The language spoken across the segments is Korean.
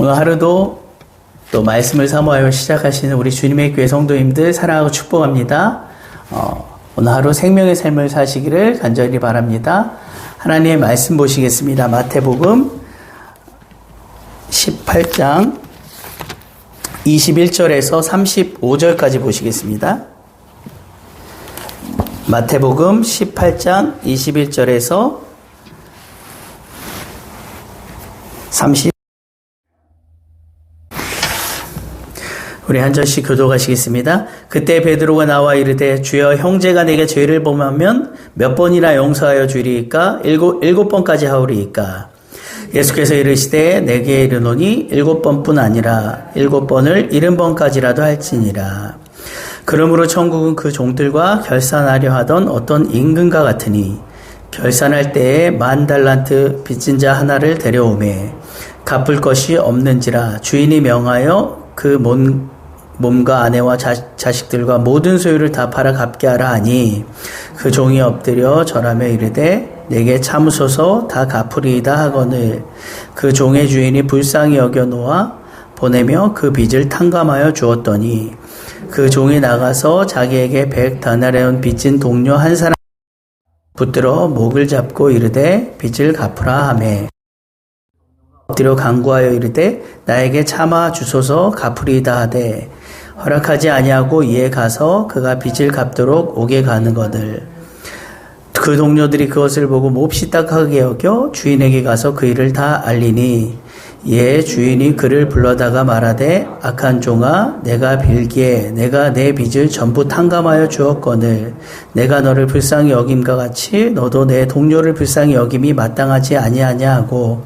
오늘 하루도 또 말씀을 사모하여 시작하시는 우리 주님의 교회 성도님들 사랑하고 축복합니다. 오늘 하루 생명의 삶을 사시기를 간절히 바랍니다. 하나님의 말씀 보시겠습니다. 마태복음 18장 21절에서 35절까지 보시겠습니다. 마태복음 18장 21절에서 30 우리 한 절씩 교독하시겠습니다. 그때 베드로가 나와 이르되 주여 형제가 내게 죄를 범하면 몇 번이나 용서하여 주리이까? 일곱 번까지 하오리이까? 예수께서 이르시되 내게 이르노니 7번뿐 아니라 7번을 70번까지라도 할지니라. 그러므로 천국은 그 종들과 결산하려 하던 어떤 임금과 같으니 결산할 때에 10,000달란트 빚진 자 하나를 데려오매 갚을 것이 없는지라 주인이 명하여 그 몸과 아내와 자식들과 모든 소유를 다 팔아 갚게 하라 하니 그 종이 엎드려 절하며 이르되 내게 참으소서 다 갚으리이다 하거늘 그 종의 주인이 불쌍히 여겨 놓아 보내며 그 빚을 탕감하여 주었더니 그 종이 나가서 자기에게 100다나리온 빚진 동료 한 사람 붙들어 목을 잡고 이르되 빚을 갚으라 하매 엎드려 간구하여 이르되 나에게 참아 주소서 갚으리이다 하되 허락하지 아니하고 이에 가서 그가 빚을 갚도록 오게 가는거늘 그 동료들이 그것을 보고 몹시 딱하게 여겨 주인에게 가서 그 일을 다 알리니 이에 주인이 그를 불러다가 말하되 악한 종아 내가 빌기에 내가 내 빚을 전부 탕감하여 주었거늘 내가 너를 불쌍히 여김과 같이 너도 내 동료를 불쌍히 여김이 마땅하지 아니하냐 하고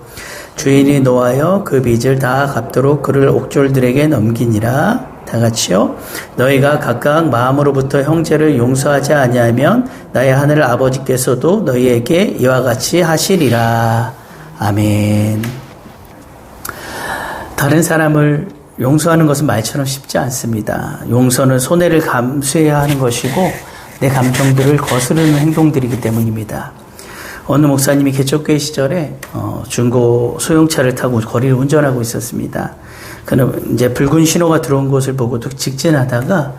주인이 노하여 그 빚을 다 갚도록 그를 옥졸들에게 넘기니라. 다 같이요. 너희가 각각 마음으로부터 형제를 용서하지 아니하면 나의 하늘 아버지께서도 너희에게 이와 같이 하시리라. 아멘. 다른 사람을 용서하는 것은 말처럼 쉽지 않습니다. 용서는 손해를 감수해야 하는 것이고 내 감정들을 거스르는 행동들이기 때문입니다. 어느 목사님이 개척교회 시절에 중고 소형차를 타고 거리를 운전하고 있었습니다. 그는 이제 붉은 신호가 들어온 것을 보고도 직진하다가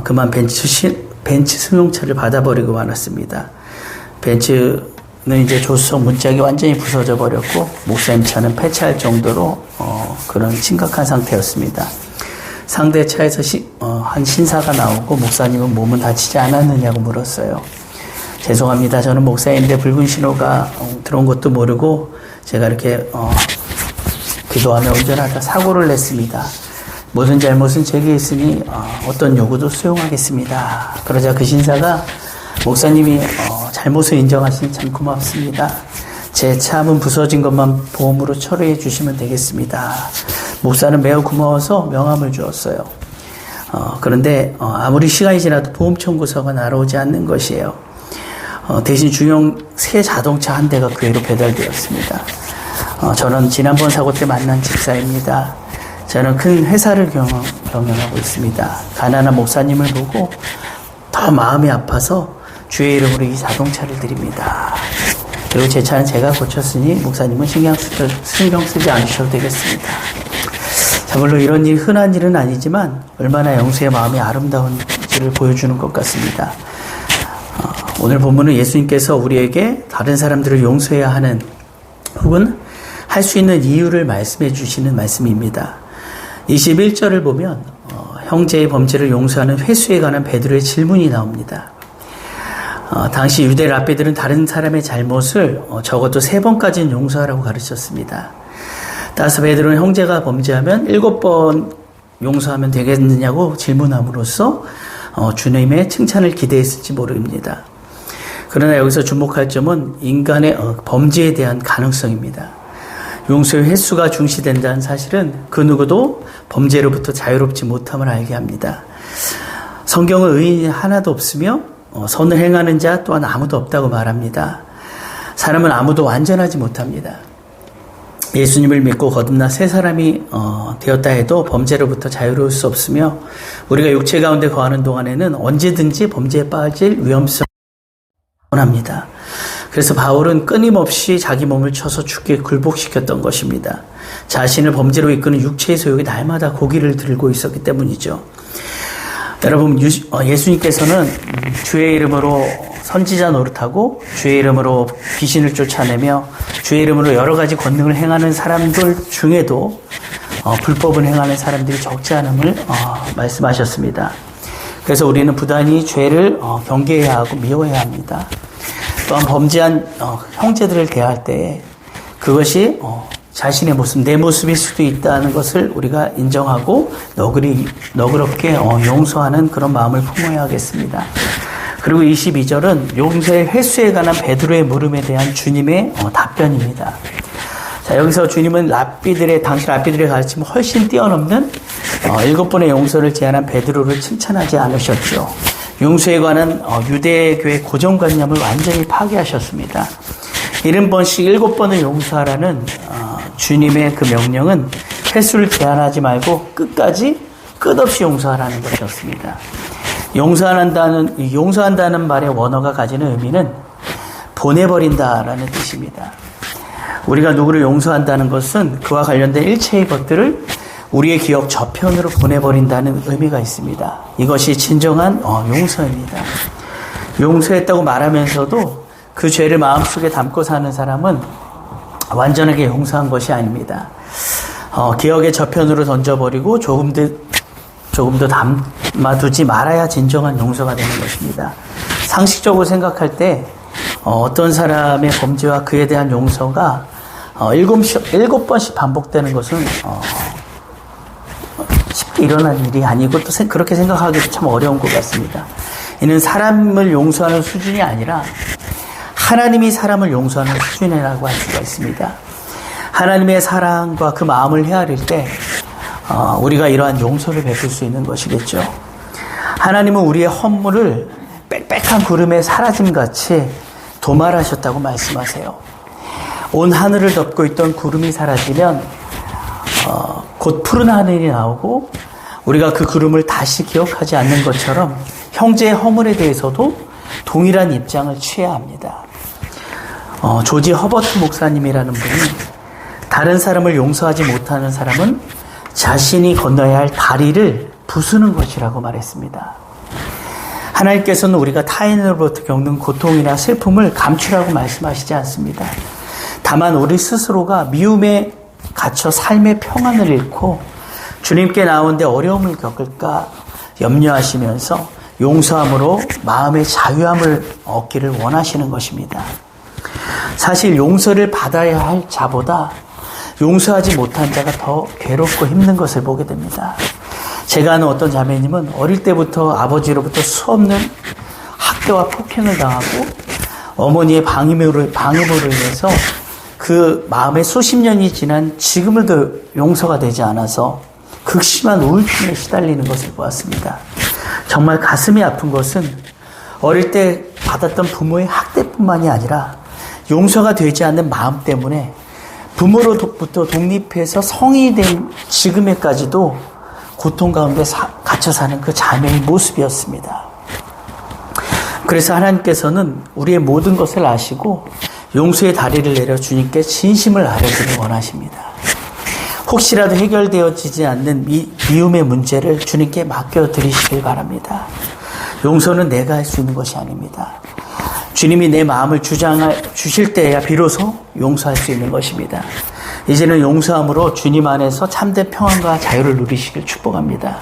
그만 벤츠 승용차를 받아버리고 말았습니다. 벤츠는 이제 조수석 문짝이 완전히 부서져 버렸고 목사님 차는 폐차할 정도로 그런 심각한 상태였습니다. 상대 차에서 한 신사가 나오고 목사님은 몸은 다치지 않았느냐고 물었어요. 죄송합니다. 저는 목사인데 붉은 신호가 들어온 것도 모르고 제가 이렇게 기도하며 운전하다 사고를 냈습니다. 모든 잘못은 제게 있으니 어떤 요구도 수용하겠습니다. 그러자 그 신사가 목사님이 잘못을 인정하시니 참 고맙습니다. 제 차문 부서진 것만 보험으로 처리해 주시면 되겠습니다. 목사는 매우 고마워서 명함을 주었어요. 그런데 아무리 시간이 지나도 보험 청구서가 날아오지 않는 것이에요. 대신 중형 새 자동차 한 대가 교회로 배달되었습니다. 저는 지난번 사고 때 만난 집사입니다. 저는 큰 회사를 경영하고 있습니다. 가난한 목사님을 보고 더 마음이 아파서 주의 이름으로 이 자동차를 드립니다. 그리고 제 차는 제가 고쳤으니 목사님은 신경 쓰지 않으셔도 되겠습니다. 자, 물론 이런 일이 흔한 일은 아니지만 얼마나 영수의 마음이 아름다운지를 보여주는 것 같습니다. 오늘 본문은 예수님께서 우리에게 다른 사람들을 용서해야 하는 혹은 할 수 있는 이유를 말씀해 주시는 말씀입니다. 21절을 보면 형제의 범죄를 용서하는 횟수에 관한 베드로의 질문이 나옵니다. 당시 유대 랍비들은 다른 사람의 잘못을 적어도 3번까지는 용서하라고 가르쳤습니다. 따라서 베드로는 형제가 범죄하면 7번 용서하면 되겠느냐고 질문함으로써 주님의 칭찬을 기대했을지 모릅니다. 그러나 여기서 주목할 점은 인간의 범죄에 대한 가능성입니다. 용서의 횟수가 중시된다는 사실은 그 누구도 범죄로부터 자유롭지 못함을 알게 합니다. 성경은 의인이 하나도 없으며 선을 행하는 자 또한 아무도 없다고 말합니다. 사람은 아무도 완전하지 못합니다. 예수님을 믿고 거듭나 새 사람이 되었다 해도 범죄로부터 자유로울 수 없으며 우리가 육체 가운데 거하는 동안에는 언제든지 범죄에 빠질 위험성이 합니다. 그래서 바울은 끊임없이 자기 몸을 쳐서 죽게 굴복시켰던 것입니다. 자신을 범죄로 이끄는 육체의 소욕이 날마다 고기를 들고 있었기 때문이죠. 여러분, 예수님께서는 주의 이름으로 선지자 노릇하고 주의 이름으로 귀신을 쫓아내며 주의 이름으로 여러 가지 권능을 행하는 사람들 중에도 불법을 행하는 사람들이 적지 않음을 말씀하셨습니다. 그래서 우리는 부단히 죄를 경계해야 하고 미워해야 합니다. 또한 범죄한 형제들을 대할 때 그것이 자신의 모습, 내 모습일 수도 있다는 것을 우리가 인정하고 너그럽게 용서하는 그런 마음을 품어야 하겠습니다. 그리고 22절은 용서의 횟수에 관한 베드로의 물음에 대한 주님의 답변입니다. 자, 여기서 주님은 당시 랍비들의 가르침을 훨씬 뛰어넘는 7번의 용서를 제안한 베드로를 칭찬하지 않으셨죠. 용서에 관한 유대교의 고정관념을 완전히 파괴하셨습니다. 70번씩 7번을 용서하라는 주님의 그 명령은 횟수를 제한하지 말고 끝없이 용서하라는 것이었습니다. 용서한다는 말의 원어가 가지는 의미는 보내버린다라는 뜻입니다. 우리가 누구를 용서한다는 것은 그와 관련된 일체의 것들을 우리의 기억 저편으로 보내버린다는 의미가 있습니다. 이것이 진정한 용서입니다. 용서했다고 말하면서도 그 죄를 마음속에 담고 사는 사람은 완전하게 용서한 것이 아닙니다. 기억의 저편으로 던져버리고 조금도 담아두지 말아야 진정한 용서가 되는 것입니다. 상식적으로 생각할 때 어떤 사람의 범죄와 그에 대한 용서가 7번씩 반복되는 것은 쉽게 일어난 일이 아니고 또 그렇게 생각하기도 참 어려운 것 같습니다. 이는 사람을 용서하는 수준이 아니라 하나님이 사람을 용서하는 수준이라고 할 수가 있습니다. 하나님의 사랑과 그 마음을 헤아릴 때 우리가 이러한 용서를 베풀 수 있는 것이겠죠. 하나님은 우리의 허물을 빽빽한 구름에 사라짐같이 도말하셨다고 말씀하세요. 온 하늘을 덮고 있던 구름이 사라지면 곧 푸른 하늘이 나오고 우리가 그 구름을 다시 기억하지 않는 것처럼 형제의 허물에 대해서도 동일한 입장을 취해야 합니다. 조지 허버트 목사님이라는 분이 다른 사람을 용서하지 못하는 사람은 자신이 건너야 할 다리를 부수는 것이라고 말했습니다. 하나님께서는 우리가 타인으로부터 겪는 고통이나 슬픔을 감추라고 말씀하시지 않습니다. 다만 우리 스스로가 미움에 갇혀 삶의 평안을 잃고 주님께 나오는데 어려움을 겪을까 염려하시면서 용서함으로 마음의 자유함을 얻기를 원하시는 것입니다. 사실 용서를 받아야 할 자보다 용서하지 못한 자가 더 괴롭고 힘든 것을 보게 됩니다. 제가 아는 어떤 자매님은 어릴 때부터 아버지로부터 수없는 학대와 폭행을 당하고 어머니의 방임으로 인해서 그 마음에 수십 년이 지난 지금도 용서가 되지 않아서 극심한 우울증에 시달리는 것을 보았습니다. 정말 가슴이 아픈 것은 어릴 때 받았던 부모의 학대뿐만이 아니라 용서가 되지 않는 마음 때문에 부모로부터 독립해서 성인이 된 지금에까지도 고통 가운데 갇혀 사는 그 자매의 모습이었습니다. 그래서 하나님께서는 우리의 모든 것을 아시고 용서의 다리를 내려 주님께 진심을 아뢰기를 원하십니다. 혹시라도 해결되어지지 않는 미움의 문제를 주님께 맡겨드리시길 바랍니다. 용서는 내가 할 수 있는 것이 아닙니다. 주님이 내 마음을 주실 때야 비로소 용서할 수 있는 것입니다. 이제는 용서함으로 주님 안에서 참된 평안과 자유를 누리시길 축복합니다.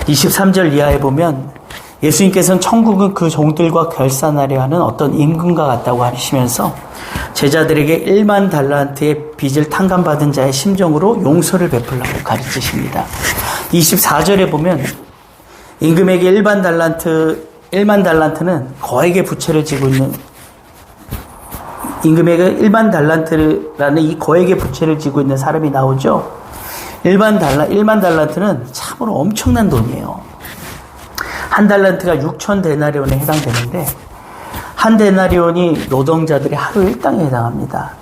23절 이하에 보면 예수님께서는 천국은 그 종들과 결산하려 하는 어떤 임금과 같다고 하시면서 제자들에게 1만 달란트의 빚을 탕감받은 자의 심정으로 용서를 베풀라고 가르치십니다. 24절에 보면 임금에게 1만 달란트는 거액의 부채를 지고 있는 임금에게 1만 달란트라는 이 거액의 부채를 지고 있는 사람이 나오죠. 1만 달란트는 참으로 엄청난 돈이에요. 한 달란트가 6천 데나리온에 해당되는데 한 데나리온이 노동자들의 하루 일당에 해당합니다.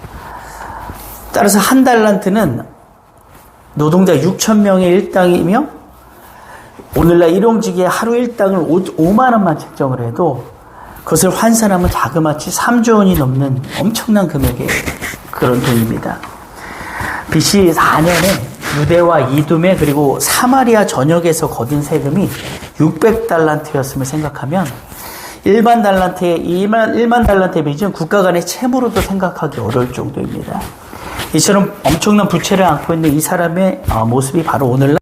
따라서 한 달란트는 노동자 6천 명의 일당이며 오늘날 일용직의 하루 일당을 5만 원만 책정을 해도 그것을 환산하면 자그마치 3조 원이 넘는 엄청난 금액의 그런 돈입니다. BC 4년에 유대와 이두메 그리고 사마리아 전역에서 거둔 세금이 600달란트였음을 생각하면 일반 달란트의 빚은 국가 간의 채무로도 생각하기 어려울 정도입니다. 이처럼 엄청난 부채를 안고 있는 이 사람의 모습이 바로 오늘날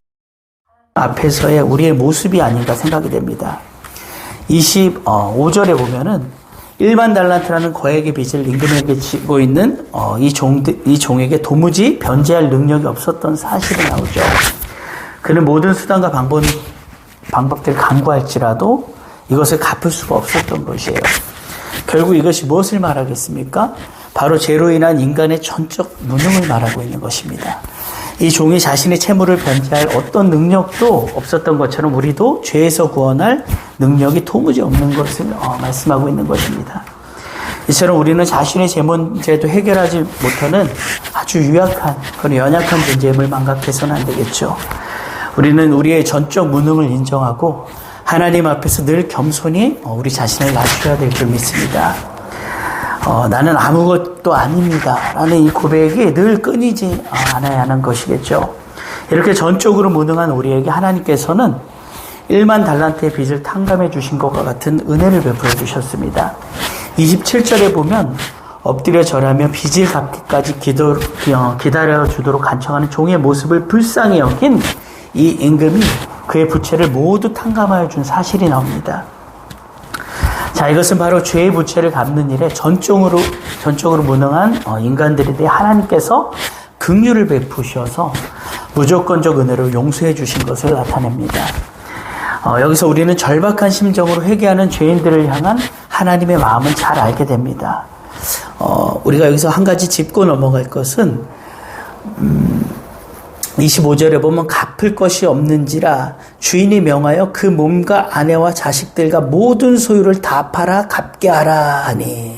앞에서의 우리의 모습이 아닌가 생각이 됩니다. 25절에 보면은 일반 달란트라는 거액의 빚을 임금에게 지고 있는 이 종에게 도무지 변제할 능력이 없었던 사실이 나오죠. 그는 모든 수단과 방법들을 강구할지라도 이것을 갚을 수가 없었던 것이에요. 결국 이것이 무엇을 말하겠습니까? 바로 죄로 인한 인간의 전적 무능을 말하고 있는 것입니다. 이 종이 자신의 채무를 변제할 어떤 능력도 없었던 것처럼 우리도 죄에서 구원할 능력이 도무지 없는 것을 말씀하고 있는 것입니다. 이처럼 우리는 자신의 죄 문제도 해결하지 못하는 아주 유약한 그런 연약한 존재임을 망각해서는 안 되겠죠. 우리는 우리의 전적 무능을 인정하고 하나님 앞에서 늘 겸손히 우리 자신을 낮춰야 될 줄 믿습니다. 나는 아무것도 아닙니다 라는 이 고백이 늘 끊이지 않아야 하는 것이겠죠. 이렇게 전적으로 무능한 우리에게 하나님께서는 1만 달란트의 빚을 탕감해 주신 것과 같은 은혜를 베풀어 주셨습니다. 27절에 보면 엎드려 절하며 빚을 갚기까지 기다려 주도록 간청하는 종의 모습을 불쌍히 여긴 이 임금이 그의 부채를 모두 탕감하여 준 사실이 나옵니다. 자, 이것은 바로 죄의 부채를 갚는 일에 전적으로 무능한 인간들에 대해 하나님께서 긍휼을 베푸셔서 무조건적 은혜로 용서해 주신 것을 나타냅니다. 여기서 우리는 절박한 심정으로 회개하는 죄인들을 향한 하나님의 마음을 잘 알게 됩니다. 우리가 여기서 한 가지 짚고 넘어갈 것은 25절에 보면 갚을 것이 없는지라 주인이 명하여 그 몸과 아내와 자식들과 모든 소유를 다 팔아 갚게 하라 하니,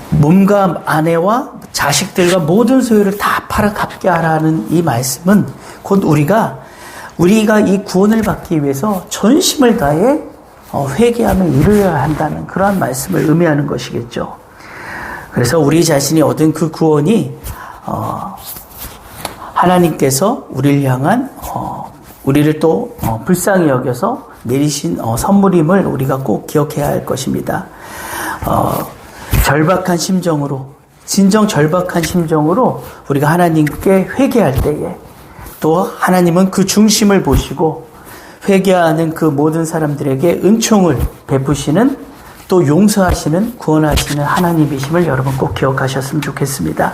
몸과 아내와 자식들과 모든 소유를 다 팔아 갚게 하라는 이 말씀은 곧 우리가 이 구원을 받기 위해서 전심을 다해 회개함을 이루어야 한다는 그러한 말씀을 의미하는 것이겠죠. 그래서 우리 자신이 얻은 그 구원이 하나님께서 우리를 향한 우리를 또 불쌍히 여겨서 내리신 선물임을 우리가 꼭 기억해야 할 것입니다. 절박한 심정으로, 진정 절박한 심정으로 우리가 하나님께 회개할 때에 또 하나님은 그 중심을 보시고 회개하는 그 모든 사람들에게 은총을 베푸시는, 또 용서하시는, 구원하시는 하나님이심을 여러분 꼭 기억하셨으면 좋겠습니다.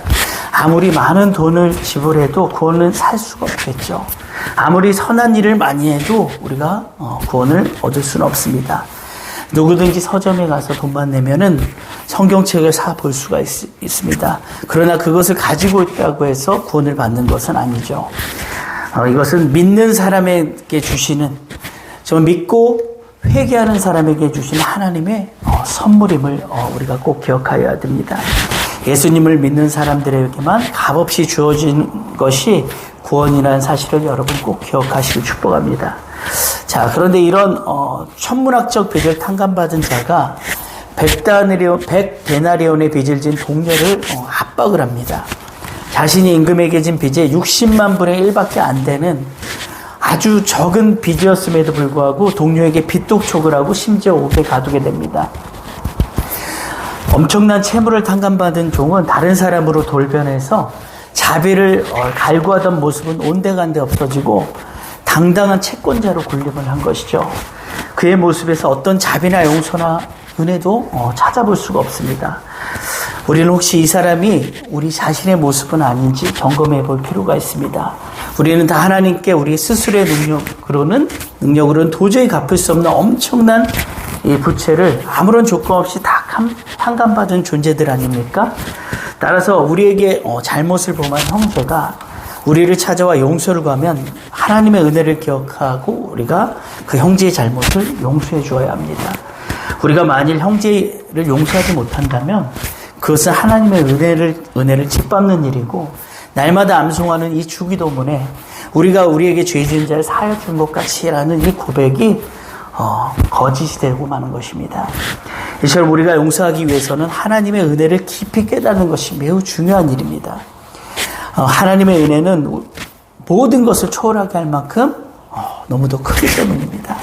아무리 많은 돈을 지불해도 구원은 살 수가 없겠죠. 아무리 선한 일을 많이 해도 우리가 구원을 얻을 수는 없습니다. 누구든지 서점에 가서 돈만 내면은 성경책을 사 볼 수가 있습니다. 그러나 그것을 가지고 있다고 해서 구원을 받는 것은 아니죠. 이것은 믿는 사람에게 주시는, 저 믿고 회개하는 사람에게 주시는 하나님의 선물임을 우리가 꼭 기억하여야 됩니다. 예수님을 믿는 사람들에게만 값없이 주어진 것이 구원이라는 사실을 여러분 꼭 기억하시길 축복합니다. 자, 그런데 이런 천문학적 빚을 탕감받은 자가 100데나리온의 빚을 진 동료를 압박을 합니다. 자신이 임금에게 진 빚의 60만 분의 1밖에 안 되는 아주 적은 빚이었음에도 불구하고 동료에게 빚독촉을 하고 심지어 옥에 가두게 됩니다. 엄청난 채무를 탕감받은 종은 다른 사람으로 돌변해서 자비를 갈구하던 모습은 온데간데 없어지고 당당한 채권자로 군림을 한 것이죠. 그의 모습에서 어떤 자비나 용서나 은혜도 찾아볼 수가 없습니다. 우리는 혹시 이 사람이 우리 자신의 모습은 아닌지 점검해 볼 필요가 있습니다. 우리는 다 하나님께 우리 스스로의 능력으로는 도저히 갚을 수 없는 엄청난 이 부채를 아무런 조건 없이 다 탕감받은 존재들 아닙니까? 따라서 우리에게 잘못을 범한 형제가 우리를 찾아와 용서를 구하면 하나님의 은혜를 기억하고 우리가 그 형제의 잘못을 용서해 주어야 합니다. 우리가 만일 형제를 용서하지 못한다면 그것은 하나님의 은혜를 짓밟는 일이고, 날마다 암송하는 이 주기도문에 우리가 우리에게 죄 지은 자를 사하여 준 것 같이라는 이 고백이 거짓이 되고 마는 것입니다. 이처럼 우리가 용서하기 위해서는 하나님의 은혜를 깊이 깨닫는 것이 매우 중요한 일입니다. 하나님의 은혜는 모든 것을 초월하게 할 만큼 너무도 크기 때문입니다.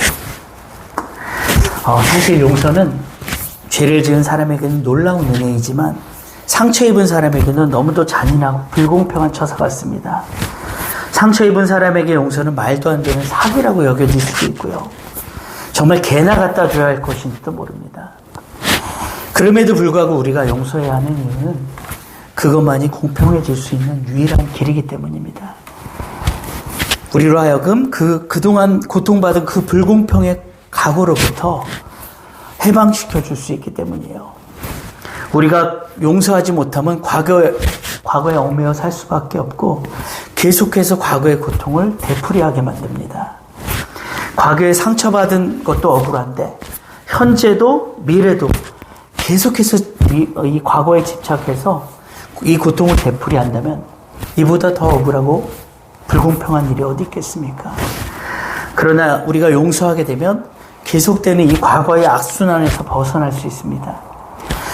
사실 용서는 죄를 지은 사람에게는 놀라운 은혜이지만 상처 입은 사람에게는 너무도 잔인하고 불공평한 처사 같습니다. 상처 입은 사람에게 용서는 말도 안 되는 사기라고 여겨질 수도 있고요. 정말 개나 갖다 줘야 할 것인지도 모릅니다. 그럼에도 불구하고 우리가 용서해야 하는 이유는 그것만이 공평해질 수 있는 유일한 길이기 때문입니다. 우리로 하여금 그동안 고통받은 그 불공평의 각오로부터 해방시켜 줄 수 있기 때문이에요. 우리가 용서하지 못하면 과거에 얽매여 살 수밖에 없고 계속해서 과거의 고통을 되풀이하게 만듭니다. 과거에 상처받은 것도 억울한데 현재도 미래도 계속해서 이 과거에 집착해서 이 고통을 되풀이한다면 이보다 더 억울하고 불공평한 일이 어디 있겠습니까? 그러나 우리가 용서하게 되면 계속되는 이 과거의 악순환에서 벗어날 수 있습니다.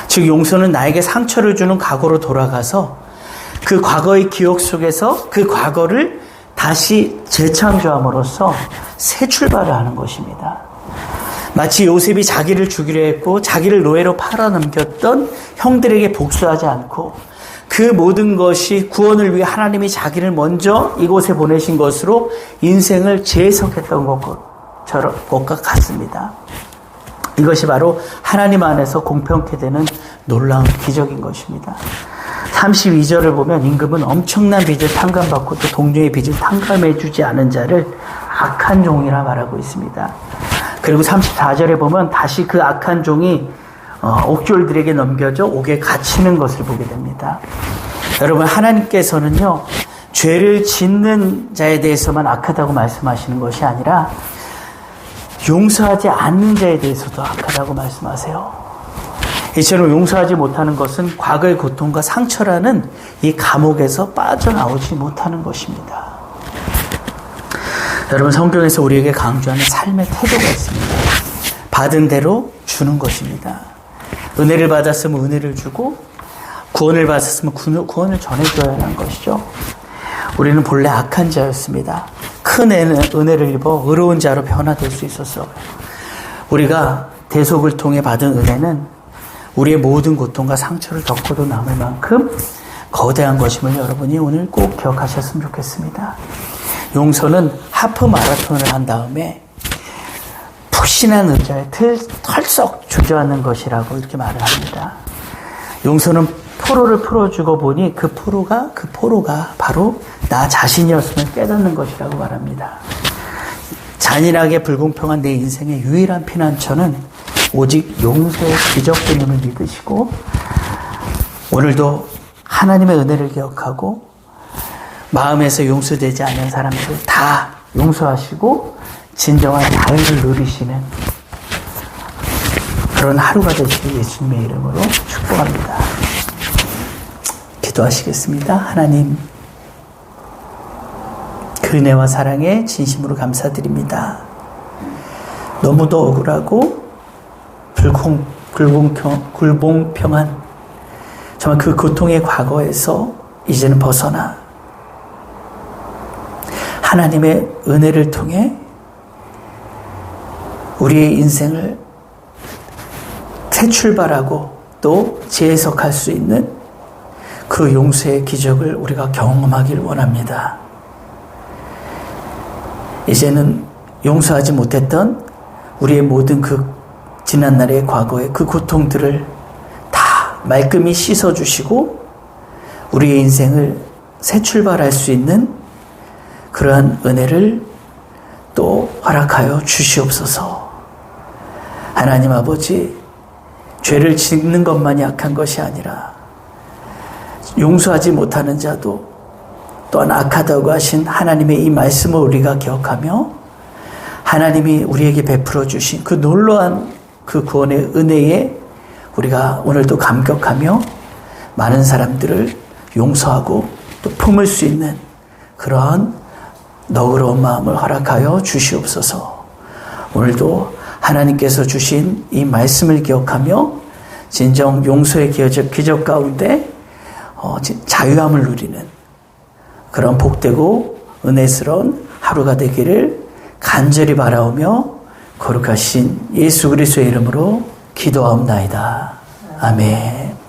즉 용서는 나에게 상처를 주는 과거로 돌아가서 그 과거의 기억 속에서 그 과거를 다시 재창조함으로써 새 출발을 하는 것입니다. 마치 요셉이 자기를 죽이려 했고 자기를 노예로 팔아넘겼던 형들에게 복수하지 않고 그 모든 것이 구원을 위해 하나님이 자기를 먼저 이곳에 보내신 것으로 인생을 재해석했던 것과 같습니다. 이것이 바로 하나님 안에서 공평케 되는 놀라운 기적인 것입니다. 32절을 보면 임금은 엄청난 빚을 탕감받고 또 동료의 빚을 탕감해주지 않은 자를 악한 종이라 말하고 있습니다. 그리고 34절에 보면 다시 그 악한 종이 옥졸들에게 넘겨져 옥에 갇히는 것을 보게 됩니다. 여러분, 하나님께서는요, 죄를 짓는 자에 대해서만 악하다고 말씀하시는 것이 아니라 용서하지 않는 자에 대해서도 악하다고 말씀하세요. 이처럼 용서하지 못하는 것은 과거의 고통과 상처라는 이 감옥에서 빠져나오지 못하는 것입니다. 여러분, 성경에서 우리에게 강조하는 삶의 태도가 있습니다. 받은 대로 주는 것입니다. 은혜를 받았으면 은혜를 주고 구원을 받았으면 구원을 전해줘야 하는 것이죠. 우리는 본래 악한 자였습니다. 큰 은혜를 입어 의로운 자로 변화될 수 있었어요. 우리가 대속을 통해 받은 은혜는 우리의 모든 고통과 상처를 덮고도 남을 만큼 거대한 것임을 여러분이 오늘 꼭 기억하셨으면 좋겠습니다. 용서는 하프 마라톤을 한 다음에 푹신한 의자에 털썩 주저앉는 것이라고 이렇게 말을 합니다. 용서는 포로를 풀어주고 보니 그 포로가 바로 나 자신이었음을 깨닫는 것이라고 말합니다. 잔인하게 불공평한 내 인생의 유일한 피난처는 오직 용서의 기적뿐임을 믿으시고 오늘도 하나님의 은혜를 기억하고 마음에서 용서되지 않는 사람들을 다 용서하시고 진정한 자유를 누리시는 그런 하루가 되시길 예수님의 이름으로 축복합니다. 기도하시겠습니다. 하나님, 그 은혜와 사랑에 진심으로 감사드립니다. 너무도 억울하고 불공평한 정말 그 고통의 과거에서 이제는 벗어나 하나님의 은혜를 통해 우리의 인생을 새 출발하고 또 재해석할 수 있는 그 용서의 기적을 우리가 경험하길 원합니다. 이제는 용서하지 못했던 우리의 모든 그 지난날의 과거의 그 고통들을 다 말끔히 씻어주시고 우리의 인생을 새 출발할 수 있는 그러한 은혜를 또 허락하여 주시옵소서. 하나님 아버지, 죄를 짓는 것만이 악한 것이 아니라 용서하지 못하는 자도 또한 악하다고 하신 하나님의 이 말씀을 우리가 기억하며 하나님이 우리에게 베풀어 주신 그 놀라운 그 구원의 은혜에 우리가 오늘도 감격하며 많은 사람들을 용서하고 또 품을 수 있는 그러한 너그러운 마음을 허락하여 주시옵소서. 오늘도 하나님께서 주신 이 말씀을 기억하며 진정 용서의 기적 가운데 자유함을 누리는 그런 복되고 은혜스러운 하루가 되기를 간절히 바라오며 거룩하신 예수 그리스도의 이름으로 기도하옵나이다. 아멘.